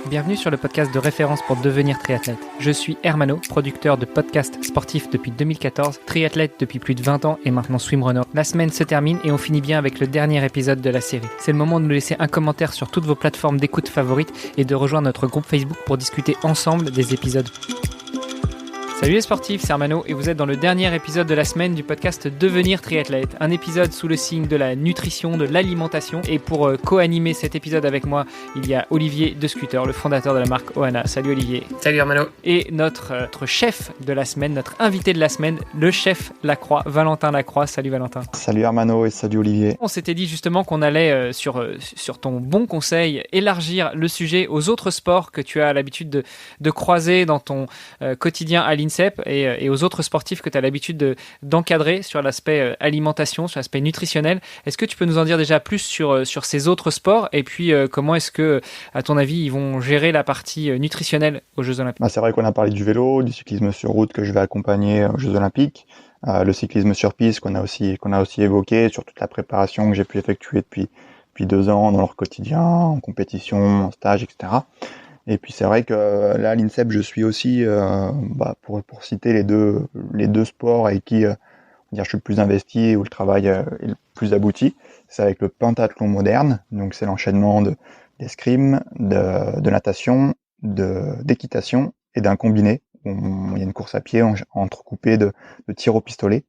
Bienvenue sur le podcast de référence pour devenir triathlète. Je suis Hermano, producteur de podcasts sportifs depuis 2014, triathlète depuis plus de 20 ans et maintenant swimrunner. La semaine se termine et on finit bien avec le dernier épisode de la série. C'est le moment de nous laisser un commentaire sur toutes vos plateformes d'écoute favorites et de rejoindre notre groupe Facebook pour discuter ensemble des épisodes. Salut les sportifs, c'est Hermano et vous êtes dans le dernier épisode de la semaine du podcast Devenir triathlète. Un épisode sous le signe de la nutrition, de l'alimentation. Et pour co-animer cet épisode avec moi, il y a Olivier De Scuter, le fondateur de la marque Ohana. Salut Olivier. Salut Hermano. Et notre chef de la semaine, notre invité de la semaine, le chef Lacroix, Valentin Lacroix. Salut Valentin. Salut Hermano et salut Olivier. On s'était dit justement qu'on allait, sur ton bon conseil, élargir le sujet aux autres sports que tu as l'habitude de croiser dans ton quotidien à l'INSEP et aux autres sportifs que tu as l'habitude d'encadrer sur l'aspect alimentation, sur l'aspect nutritionnel. Est-ce que tu peux nous en dire déjà plus sur ces autres sports et puis comment est-ce que, à ton avis, ils vont gérer la partie nutritionnelle aux Jeux Olympiques ? C'est vrai qu'on a parlé du vélo, du cyclisme sur route que je vais accompagner aux Jeux Olympiques, le cyclisme sur piste qu'on a aussi évoqué sur toute la préparation que j'ai pu effectuer depuis 2 ans dans leur quotidien, en compétition, en stage, etc. Et puis c'est vrai que là à l'INSEP je suis aussi pour citer les deux sports avec qui je suis le plus investi, où le travail est le plus abouti, c'est avec le pentathlon moderne, donc c'est l'enchaînement d'escrime, de natation, d'équitation et d'un combiné. Il y a une course à pied entrecoupée de tir au pistolet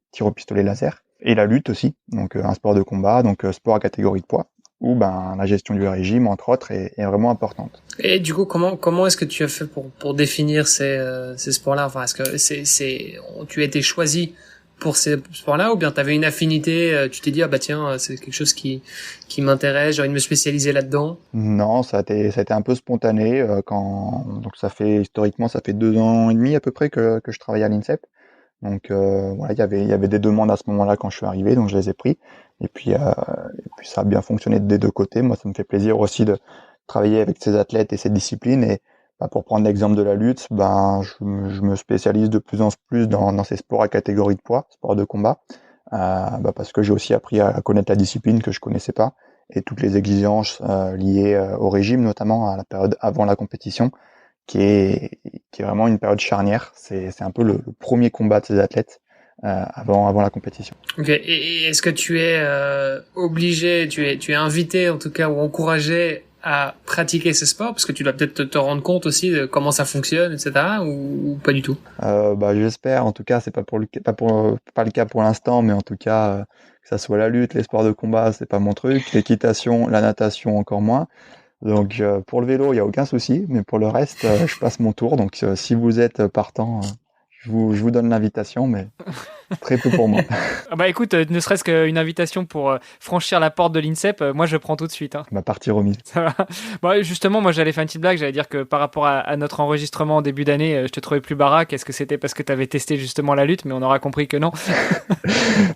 laser, et la lutte aussi, donc un sport de combat, donc sport à catégorie de poids, où la gestion du régime, entre autres, est vraiment importante. Et du coup, comment est-ce que tu as fait pour définir ces sports-là ? Enfin, est-ce que tu as été choisi pour ces sports-là, ou bien tu avais une affinité, tu t'es dit tiens, c'est quelque chose qui m'intéresse, j'ai envie de me spécialiser là-dedans ? Non, ça a été un peu spontané donc ça fait 2 ans et demi à peu près que je travaille à l'INSEP. Donc il y avait des demandes à ce moment-là quand je suis arrivé, donc je les ai pris. Et puis ça a bien fonctionné des deux côtés. Moi, ça me fait plaisir aussi de travailler avec ces athlètes et ces disciplines. Et pour prendre l'exemple de la lutte, je me spécialise de plus en plus dans ces sports à catégorie de poids, sports de combat, parce que j'ai aussi appris à connaître la discipline que je connaissais pas et toutes les exigences liées au régime, notamment à la période avant la compétition, qui est vraiment une période charnière. C'est un peu le premier combat de ces athlètes avant la compétition. Ok. Et est-ce que tu es obligé, tu es invité en tout cas, ou encouragé à pratiquer ces sports, parce que tu dois peut-être te rendre compte aussi de comment ça fonctionne, etc., ou pas du tout ? J'espère. En tout cas, c'est pas le cas pour l'instant, mais en tout cas, que ça soit la lutte, les sports de combat, c'est pas mon truc. L'équitation, la natation, encore moins. Donc pour le vélo, il y a aucun souci, mais pour le reste, je passe mon tour. Donc si vous êtes partant, je vous donne l'invitation, mais très peu pour moi. Écoute, ne serait-ce qu'une invitation pour franchir la porte de l'INSEP, moi je prends tout de suite. Ma partie remise. Ça va. Justement, moi j'allais faire une petite blague, j'allais dire que par rapport à notre enregistrement en début d'année, je te trouvais plus baraque. Est-ce que c'était parce que tu avais testé justement la lutte, mais on aura compris que non.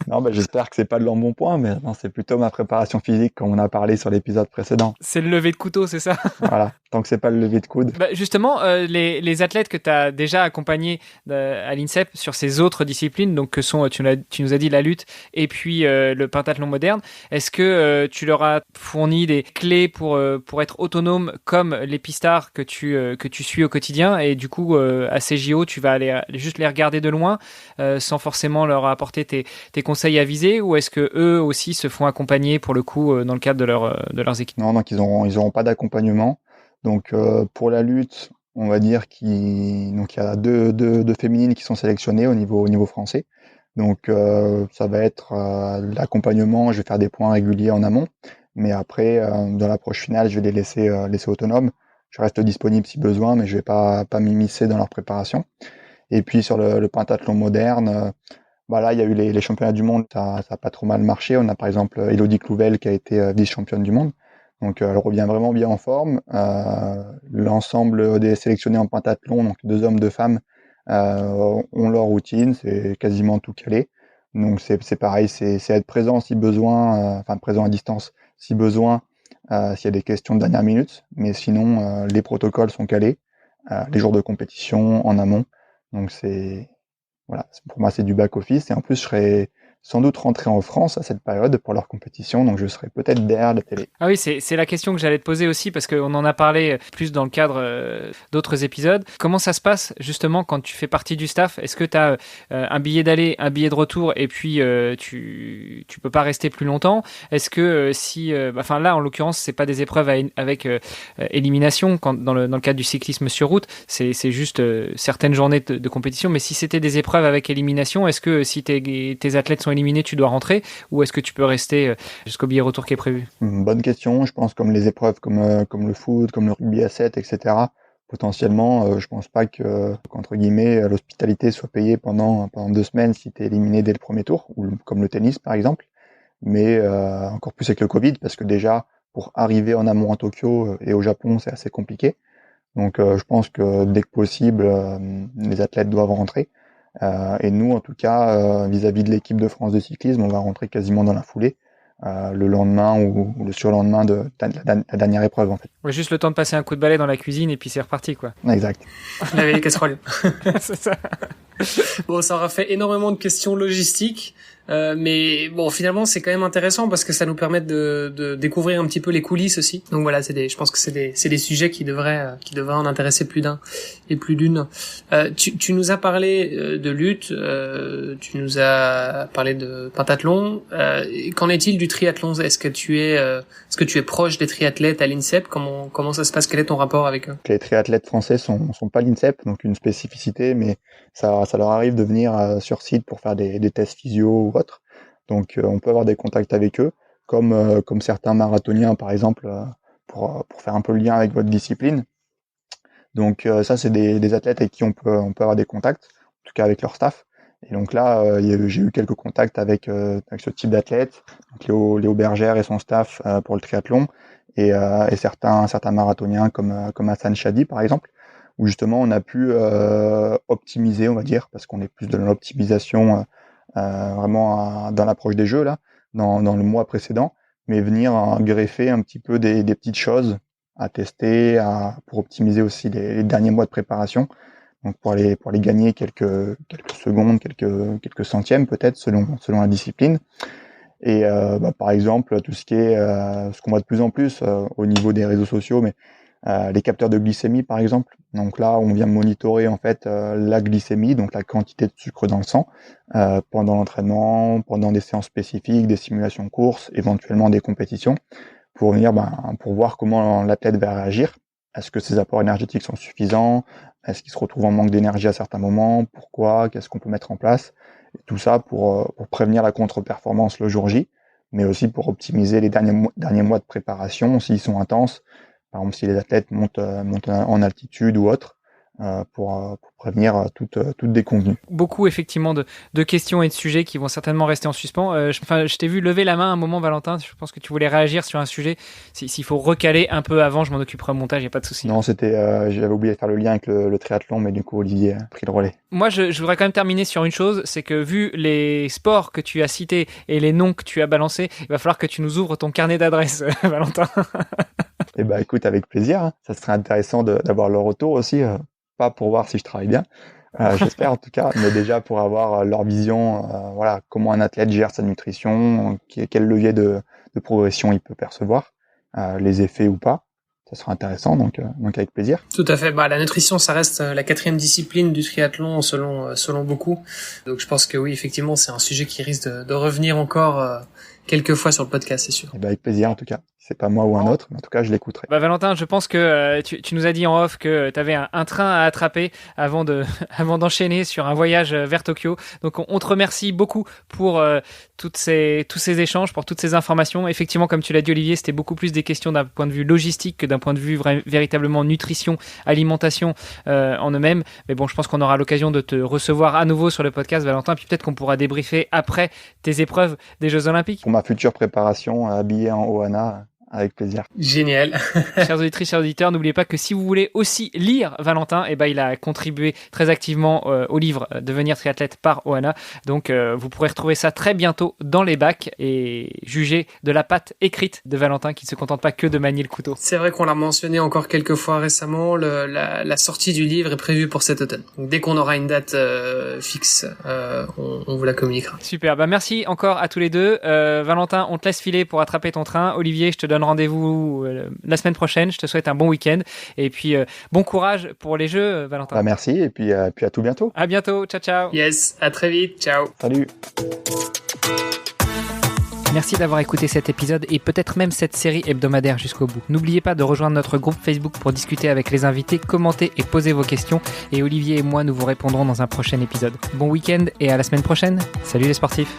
Non, j'espère que c'est pas de l'embonpoint, mais non, c'est plutôt ma préparation physique comme on a parlé sur l'épisode précédent. C'est le lever de couteau, c'est ça ? Voilà, tant que c'est pas le lever de coude. Justement, les athlètes que tu as déjà accompagnés à l'INSEP sur ces autres disciplines, donc que sont, tu nous as dit, la lutte et puis le pentathlon moderne, est-ce que tu leur as fourni des clés pour être autonome comme les pistards que tu suis au quotidien, et du coup à ces JO tu vas aller juste les regarder de loin sans forcément leur apporter tes conseils avisés, ou est-ce que eux aussi se font accompagner pour le coup dans le cadre de leurs équipes ? Non, donc ils auront pas d'accompagnement. Donc pour la lutte, on va dire il y a deux féminines qui sont sélectionnées au niveau français. Donc ça va être l'accompagnement. Je vais faire des points réguliers en amont, mais après dans l'approche finale, je vais les laisser autonomes. Je reste disponible si besoin, mais je vais pas m'immiscer dans leur préparation. Et puis sur le pentathlon moderne, là il y a eu les championnats du monde, ça a pas trop mal marché. On a par exemple Elodie Clouvel qui a été vice-championne du monde. Donc elle revient vraiment bien en forme. L'ensemble des sélectionnés en pentathlon, donc 2 hommes, 2 femmes, ont leur routine, c'est quasiment tout calé. Donc c'est pareil, c'est être présent si besoin, présent à distance si besoin, s'il y a des questions de dernière minute. Mais sinon, les protocoles sont calés, les jours de compétition en amont. Donc pour moi c'est du back office, et en plus je serai sans doute rentrer en France à cette période pour leur compétition, donc je serai peut-être derrière la télé. Ah oui, c'est la question que j'allais te poser aussi, parce qu'on en a parlé plus dans le cadre d'autres épisodes. Comment ça se passe justement quand tu fais partie du staff? Est-ce que tu as un billet d'aller, un billet de retour, et puis tu peux pas rester plus longtemps? Est-ce que enfin là en l'occurrence c'est pas des épreuves avec élimination dans le cadre du cyclisme sur route, c'est juste certaines journées de compétition, mais si c'était des épreuves avec élimination, est-ce que si tes athlètes sont éliminés, tu dois rentrer, ou est-ce que tu peux rester jusqu'au billet retour qui est prévu? Bonne question. Je pense comme les épreuves comme le foot, comme le rugby à 7, etc. Potentiellement, je pense pas qu'entre guillemets l'hospitalité soit payée pendant 2 semaines si tu es éliminé dès le premier tour, ou comme le tennis par exemple. Mais encore plus avec le Covid, parce que déjà pour arriver en amont à Tokyo et au Japon, c'est assez compliqué. Donc je pense que dès que possible, les athlètes doivent rentrer. Et nous, en tout cas, vis-à-vis de l'équipe de France de cyclisme, on va rentrer quasiment dans la foulée, le lendemain ou le surlendemain de la dernière épreuve, en fait. Ouais, juste le temps de passer un coup de balai dans la cuisine et puis c'est reparti, quoi. Exact. Laver les casseroles. C'est ça. Bon, ça aura fait énormément de questions logistiques, mais bon, finalement, c'est quand même intéressant parce que ça nous permet de découvrir un petit peu les coulisses aussi. Donc voilà, je pense que c'est des sujets qui devraient en intéresser plus d'un et plus d'une. Tu nous as parlé de lutte, tu nous as parlé de pentathlon. Qu'en est-il du triathlon? Est-ce que tu es proche des triathlètes à l'INSEP? Comment ça se passe? Quel est ton rapport avec eux? Les triathlètes français sont pas l'INSEP, donc une spécificité, mais ça leur arrive de venir sur site pour faire des tests physio ou autre. Donc on peut avoir des contacts avec eux, comme certains marathoniens par exemple, pour faire un peu le lien avec votre discipline. Donc ça c'est des athlètes avec qui on peut avoir des contacts, en tout cas avec leur staff. Et donc là j'ai eu quelques contacts avec ce type d'athlètes, donc Léo Bergère et son staff pour le triathlon, et certains marathoniens comme Hassan Chadi par exemple, où justement on a pu optimiser, on va dire, parce qu'on est plus dans l'optimisation vraiment dans l'approche des jeux là, dans le mois précédent, mais venir greffer un petit peu des petites choses à tester, pour optimiser aussi les derniers mois de préparation, donc pour aller gagner quelques secondes, quelques centièmes peut-être selon la discipline. Et par exemple tout ce qui est ce qu'on voit de plus en plus au niveau des réseaux sociaux, mais les capteurs de glycémie par exemple. Donc là on vient monitorer en fait la glycémie, donc la quantité de sucre dans le sang pendant l'entraînement, pendant des séances spécifiques, des simulations courses, éventuellement des compétitions, pour voir comment l'athlète va réagir. Est-ce que ses apports énergétiques sont suffisants? Est-ce qu'il se retrouve en manque d'énergie à certains moments? Pourquoi? Qu'est-ce qu'on peut mettre en place? Et tout ça pour prévenir la contre-performance le jour J, mais aussi pour optimiser les derniers mois de préparation s'ils sont intenses. Par exemple, si les athlètes montent en altitude ou autre, pour prévenir toute déconvenue. Beaucoup effectivement de questions et de sujets qui vont certainement rester en suspens. Je t'ai vu lever la main un moment, Valentin. Je pense que tu voulais réagir sur un sujet. S'il faut recaler un peu avant, je m'en occuperai au montage, il n'y a pas de souci. Non, j'avais oublié de faire le lien avec le triathlon, mais du coup Olivier a pris le relais. Moi, je voudrais quand même terminer sur une chose, c'est que vu les sports que tu as cités et les noms que tu as balancés, il va falloir que tu nous ouvres ton carnet d'adresses, Valentin. Eh ben, écoute, avec plaisir. Hein. Ça serait intéressant d'avoir leur retour aussi, pas pour voir si je travaille bien, j'espère en tout cas, mais déjà pour avoir leur vision, voilà, comment un athlète gère sa nutrition, quel levier de progression il peut percevoir, les effets ou pas. Ça sera intéressant, donc avec plaisir. Tout à fait. La nutrition, ça reste la 4e discipline du triathlon selon beaucoup. Donc je pense que oui, effectivement, c'est un sujet qui risque de revenir encore quelques fois sur le podcast, c'est sûr. Et avec plaisir en tout cas. C'est pas moi ou un autre, mais en tout cas, je l'écouterai. Valentin, je pense que tu nous as dit en off que tu avais un train à attraper avant d'enchaîner sur un voyage vers Tokyo. Donc, on te remercie beaucoup pour tous ces échanges, pour toutes ces informations. Effectivement, comme tu l'as dit, Olivier, c'était beaucoup plus des questions d'un point de vue logistique que d'un point de vue véritablement nutrition, alimentation en eux-mêmes. Mais bon, je pense qu'on aura l'occasion de te recevoir à nouveau sur le podcast, Valentin. Puis peut-être qu'on pourra débriefer après tes épreuves des Jeux Olympiques. Pour ma future préparation habillée en Ohana, Avec plaisir. Génial. Chers auditrices, chers auditeurs, n'oubliez pas que si vous voulez aussi lire Valentin, il a contribué très activement au livre Devenir triathlète par Oana. Donc, vous pourrez retrouver ça très bientôt dans les bacs et juger de la patte écrite de Valentin qui ne se contente pas que de manier le couteau. C'est vrai qu'on l'a mentionné encore quelques fois récemment, la sortie du livre est prévue pour cet automne. Donc, dès qu'on aura une date fixe, on vous la communiquera. Super, merci encore à tous les deux. Valentin, on te laisse filer pour attraper ton train. Olivier, je te donne rendez-vous la semaine prochaine. Je te souhaite un bon week-end. Et puis, bon courage pour les Jeux, Valentin. Merci, et puis à tout bientôt. À bientôt, ciao, ciao. Yes, à très vite, ciao. Salut. Merci d'avoir écouté cet épisode et peut-être même cette série hebdomadaire jusqu'au bout. N'oubliez pas de rejoindre notre groupe Facebook pour discuter avec les invités, commenter et poser vos questions. Et Olivier et moi, nous vous répondrons dans un prochain épisode. Bon week-end et à la semaine prochaine. Salut les sportifs.